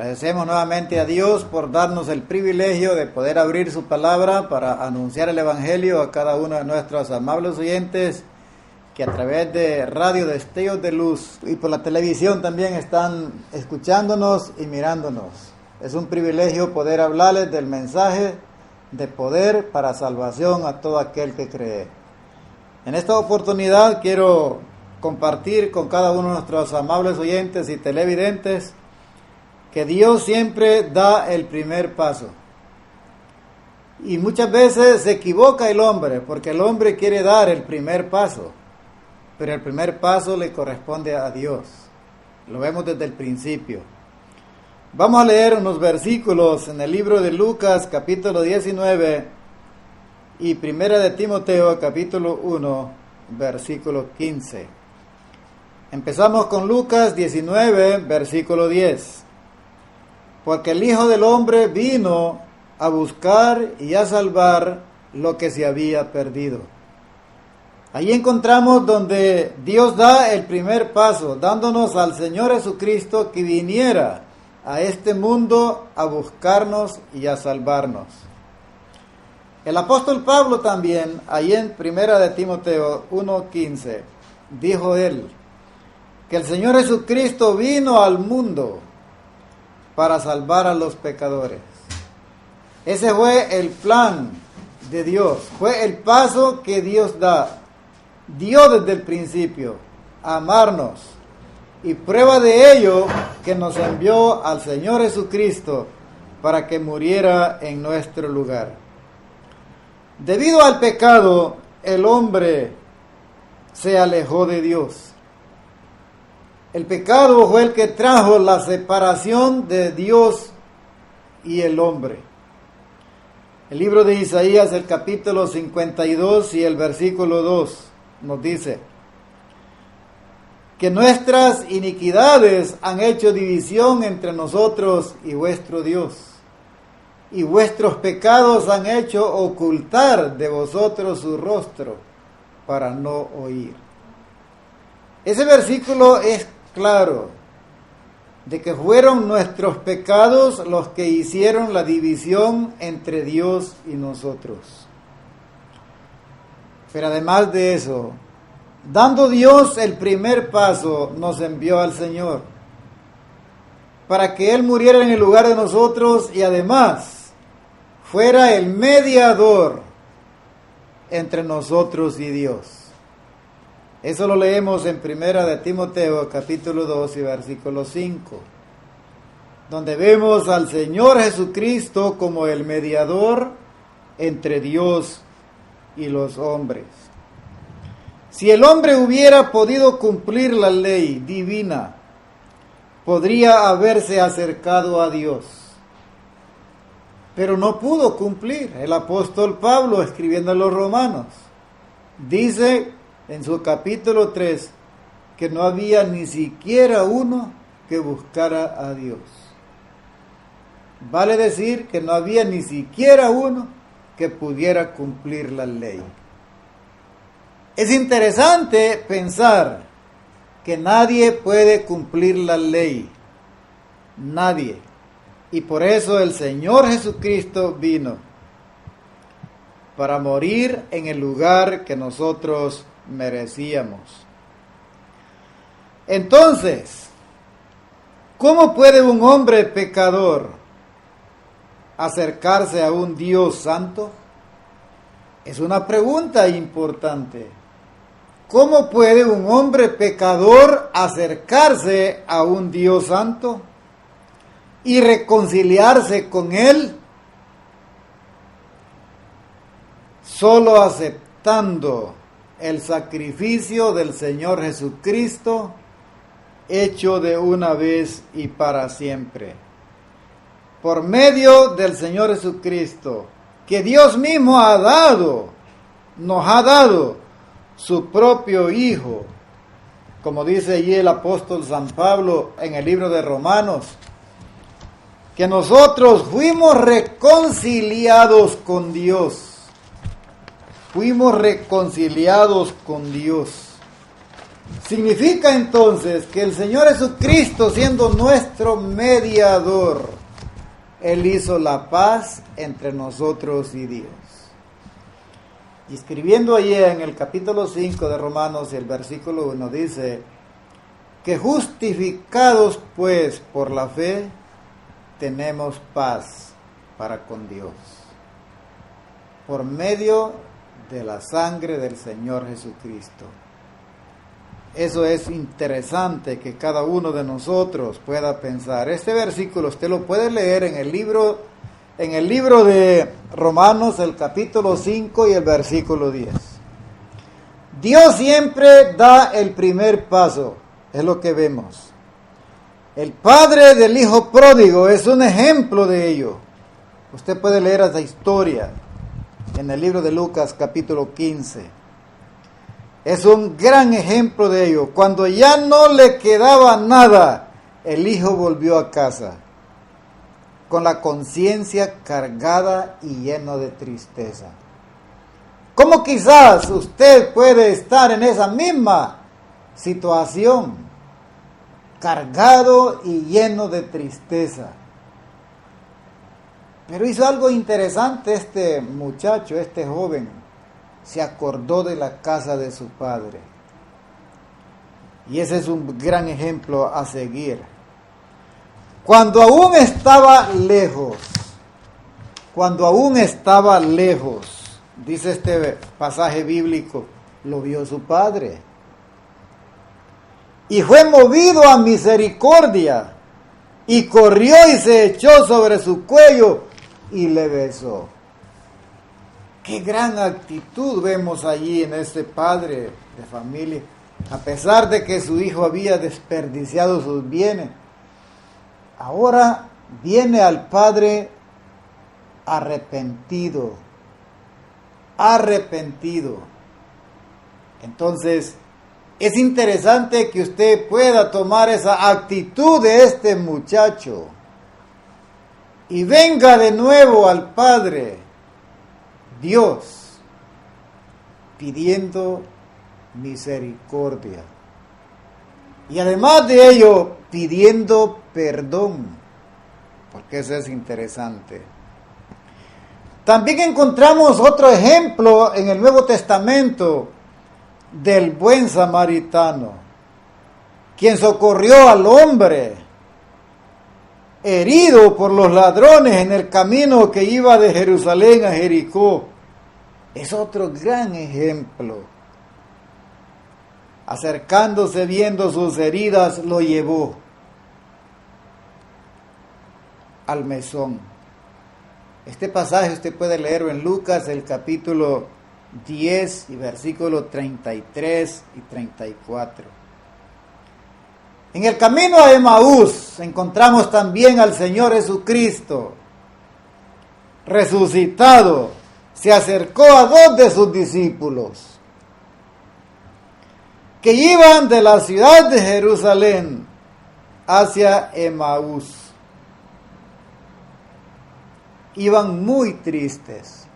Agradecemos nuevamente a Dios por darnos el privilegio de poder abrir su palabra para anunciar el Evangelio a cada uno de nuestros amables oyentes que a través de Radio Destellos de Luz y por la televisión también están escuchándonos y mirándonos. Es un privilegio poder hablarles del mensaje de poder para salvación a todo aquel que cree. En esta oportunidad quiero compartir con cada uno de nuestros amables oyentes y televidentes que Dios siempre da el primer paso. Y muchas veces se equivoca el hombre, porque el hombre quiere dar el primer paso, pero el primer paso le corresponde a Dios. Lo vemos desde el principio. Vamos a leer unos versículos en el libro de Lucas, capítulo 19, y primera de Timoteo, capítulo 1, versículo 15. Empezamos con Lucas 19, versículo 10. Porque el Hijo del Hombre vino a buscar y a salvar lo que se había perdido. Ahí encontramos donde Dios da el primer paso, dándonos al Señor Jesucristo que viniera a este mundo a buscarnos y a salvarnos. El apóstol Pablo también, ahí en primera de Timoteo 1:15, dijo él, que el Señor Jesucristo vino al mundo para salvar a los pecadores. Ese fue el plan de Dios, fue el paso que Dios da. Dio desde el principio amarnos, y prueba de ello que nos envió al Señor Jesucristo para que muriera en nuestro lugar. Debido al pecado, el hombre se alejó de Dios. El pecado fue el que trajo la separación de Dios y el hombre. El libro de Isaías, el capítulo 52 y el versículo 2, nos dice que nuestras iniquidades han hecho división entre nosotros y vuestro Dios, y vuestros pecados han hecho ocultar de vosotros su rostro para no oír. Ese versículo es claro de que fueron nuestros pecados los que hicieron la división entre Dios y nosotros. Pero además de eso, dando Dios el primer paso, nos envió al Señor para que Él muriera en el lugar de nosotros y además fuera el mediador entre nosotros y Dios. Eso lo leemos en primera de Timoteo, capítulo 2 y versículo 5, donde vemos al Señor Jesucristo como el mediador entre Dios y los hombres. Si el hombre hubiera podido cumplir la ley divina, podría haberse acercado a Dios, pero no pudo cumplir. El apóstol Pablo, escribiendo a los Romanos, dice en su capítulo 3 que no había ni siquiera uno que buscara a Dios. Vale decir que no había ni siquiera uno que pudiera cumplir la ley. Es interesante pensar que nadie puede cumplir la ley. Nadie. Y por eso el Señor Jesucristo vino para morir en el lugar que nosotros merecíamos. Entonces, ¿cómo puede un hombre pecador acercarse a un Dios santo? Es una pregunta importante. ¿Cómo puede un hombre pecador acercarse a un Dios santo y reconciliarse con Él? Solo aceptando el sacrificio del Señor Jesucristo, hecho de una vez y para siempre. Por medio del Señor Jesucristo, que Dios mismo nos ha dado su propio Hijo, como dice allí el apóstol San Pablo en el libro de Romanos, que nosotros fuimos reconciliados con Dios. Fuimos reconciliados con Dios. Significa entonces que el Señor Jesucristo, siendo nuestro mediador, Él hizo la paz entre nosotros y Dios. Y escribiendo allí en el capítulo 5 de Romanos, el versículo 1 dice que justificados pues por la fe, tenemos paz para con Dios, por medio de la sangre del Señor Jesucristo. Eso es interesante que cada uno de nosotros pueda pensar. Este versículo usted lo puede leer en el libro de Romanos, el capítulo 5 y el versículo 10. Dios siempre da el primer paso, es lo que vemos. El padre del hijo pródigo es un ejemplo de ello. Usted puede leer esa historia en el libro de Lucas, capítulo 15. Es un gran ejemplo de ello. Cuando ya no le quedaba nada, el hijo volvió a casa, con la conciencia cargada y lleno de tristeza. ¿Cómo quizás usted puede estar en esa misma situación, cargado y lleno de tristeza? Pero hizo algo interesante este muchacho, este joven. Se acordó de la casa de su padre. Y ese es un gran ejemplo a seguir. Cuando aún estaba lejos, dice este pasaje bíblico, lo vio su padre. Y fue movido a misericordia, y corrió y se echó sobre su cuello y le besó. Qué gran actitud vemos allí en este padre de familia. A pesar de que su hijo había desperdiciado sus bienes, ahora viene al padre arrepentido. Entonces, es interesante que usted pueda tomar esa actitud de este muchacho y venga de nuevo al Padre Dios pidiendo misericordia y además de ello pidiendo perdón, porque eso es interesante. También encontramos otro ejemplo en el Nuevo Testamento del buen samaritano, quien socorrió al hombre herido por los ladrones en el camino que iba de Jerusalén a Jericó. Es otro gran ejemplo. Acercándose, viendo sus heridas, lo llevó al mesón. Este pasaje usted puede leerlo en Lucas, el capítulo 10 y versículos 33 y 34. En el camino a Emaús encontramos también al Señor Jesucristo resucitado. Se acercó a dos de sus discípulos que iban de la ciudad de Jerusalén hacia Emaús. Iban muy tristes.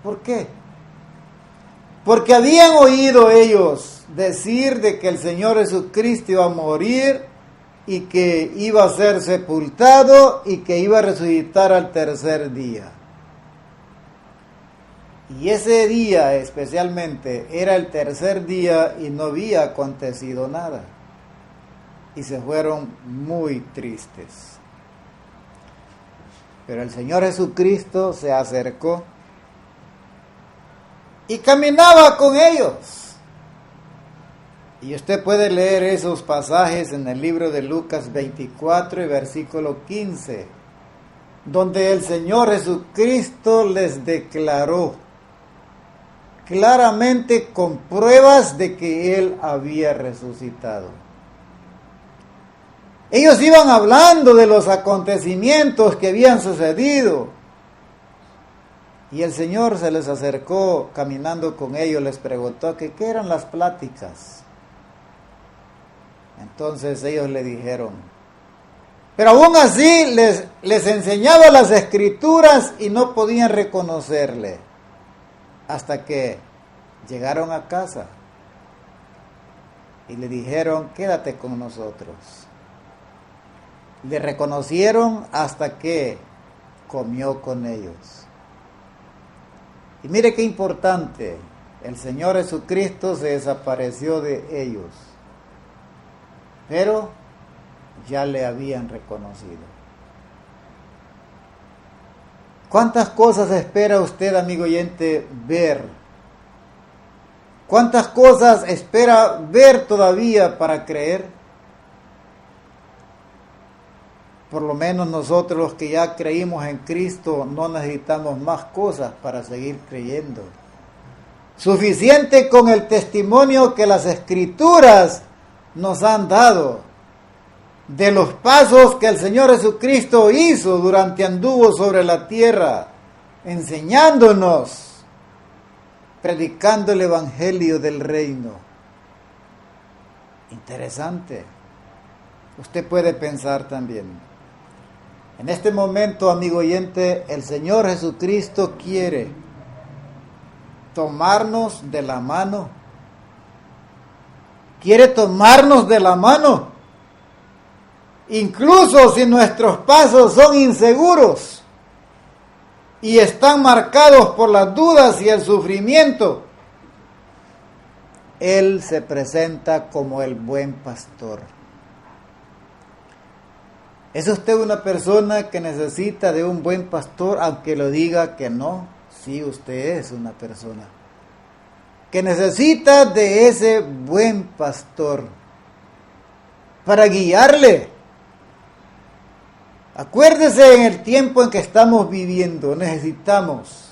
¿Por qué? Porque habían oído ellos decir de que el Señor Jesucristo iba a morir y que iba a ser sepultado y que iba a resucitar al tercer día. Y ese día especialmente era el tercer día y no había acontecido nada. Y se fueron muy tristes. Pero el Señor Jesucristo se acercó y caminaba con ellos. Y usted puede leer esos pasajes en el libro de Lucas 24 y versículo 15, donde el Señor Jesucristo les declaró claramente con pruebas de que Él había resucitado. Ellos iban hablando de los acontecimientos que habían sucedido. Y el Señor se les acercó caminando con ellos, les preguntó que qué eran las pláticas. Entonces ellos le dijeron, pero aún así les enseñaba las escrituras y no podían reconocerle. Hasta que llegaron a casa. y le dijeron, quédate con nosotros. Le reconocieron hasta que comió con ellos. Y mire qué importante, el Señor Jesucristo se desapareció de ellos, pero ya le habían reconocido. ¿Cuántas cosas espera usted, amigo oyente, ver? ¿Cuántas cosas espera ver todavía para creer? Por lo menos nosotros los que ya creímos en Cristo no necesitamos más cosas para seguir creyendo. Suficiente con el testimonio que las Escrituras nos han dado de los pasos que el Señor Jesucristo hizo durante anduvo sobre la tierra, enseñándonos, predicando el Evangelio del Reino. Interesante. Usted puede pensar también. En este momento, amigo oyente, el Señor Jesucristo quiere tomarnos de la mano. Quiere tomarnos de la mano. Incluso si nuestros pasos son inseguros y están marcados por las dudas y el sufrimiento, Él se presenta como el buen pastor. ¿Es usted una persona que necesita de un buen pastor, aunque lo diga que no? Sí, usted es una persona que necesita de ese buen pastor para guiarle. Acuérdese, en el tiempo en que estamos viviendo, necesitamos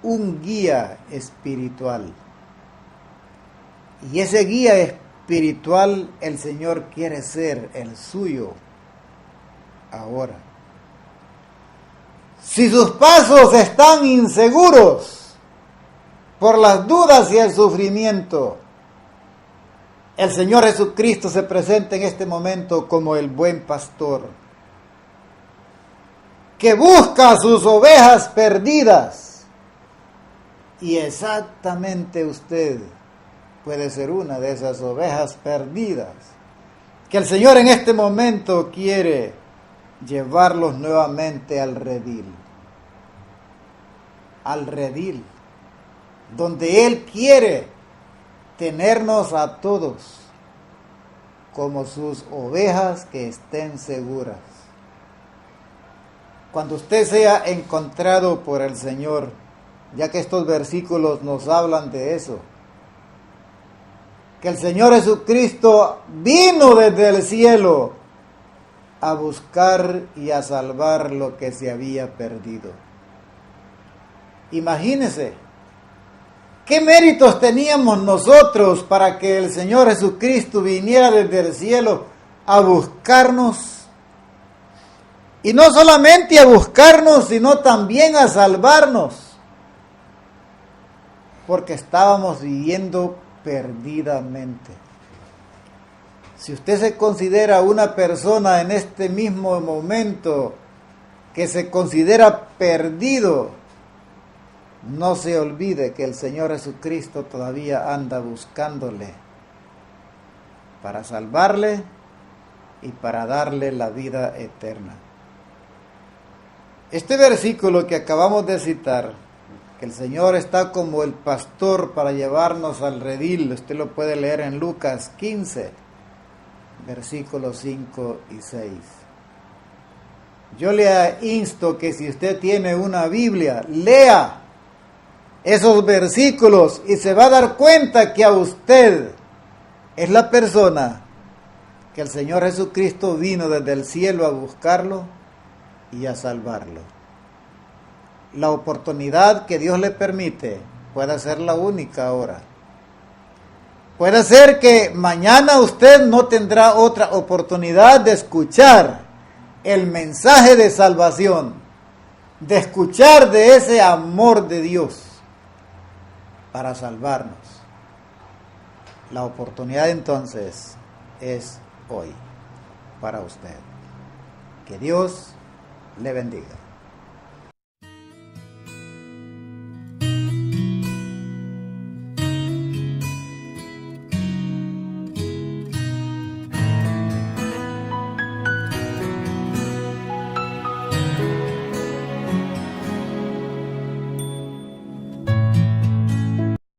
un guía espiritual. Y ese guía espiritual el Señor quiere ser el suyo ahora. Si sus pasos están inseguros por las dudas y el sufrimiento, el Señor Jesucristo se presenta en este momento como el buen pastor, que busca a sus ovejas perdidas. Y exactamente usted puede ser una de esas ovejas perdidas, que el Señor en este momento quiere llevarlos nuevamente al redil, donde Él quiere tenernos a todos como sus ovejas que estén seguras. Cuando usted sea encontrado por el Señor, ya que estos versículos nos hablan de eso, que el Señor Jesucristo vino desde el cielo a buscar y a salvar lo que se había perdido. Imagínese, ¿qué méritos teníamos nosotros para que el Señor Jesucristo viniera desde el cielo a buscarnos? Y no solamente a buscarnos, sino también a salvarnos, porque estábamos viviendo perdidamente. Si usted se considera una persona en este mismo momento que se considera perdido, no se olvide que el Señor Jesucristo todavía anda buscándole para salvarle y para darle la vida eterna. Este versículo que acabamos de citar, que el Señor está como el pastor para llevarnos al redil, usted lo puede leer en Lucas 15, versículos 5 y 6. Yo le insto que si usted tiene una Biblia, lea esos versículos y se va a dar cuenta que a usted es la persona que el Señor Jesucristo vino desde el cielo a buscarlo y a salvarlo. La oportunidad que Dios le permite puede ser la única ahora. Puede ser que mañana usted no tendrá otra oportunidad de escuchar el mensaje de salvación, de escuchar de ese amor de Dios para salvarnos. La oportunidad entonces es hoy para usted. Que Dios le bendiga.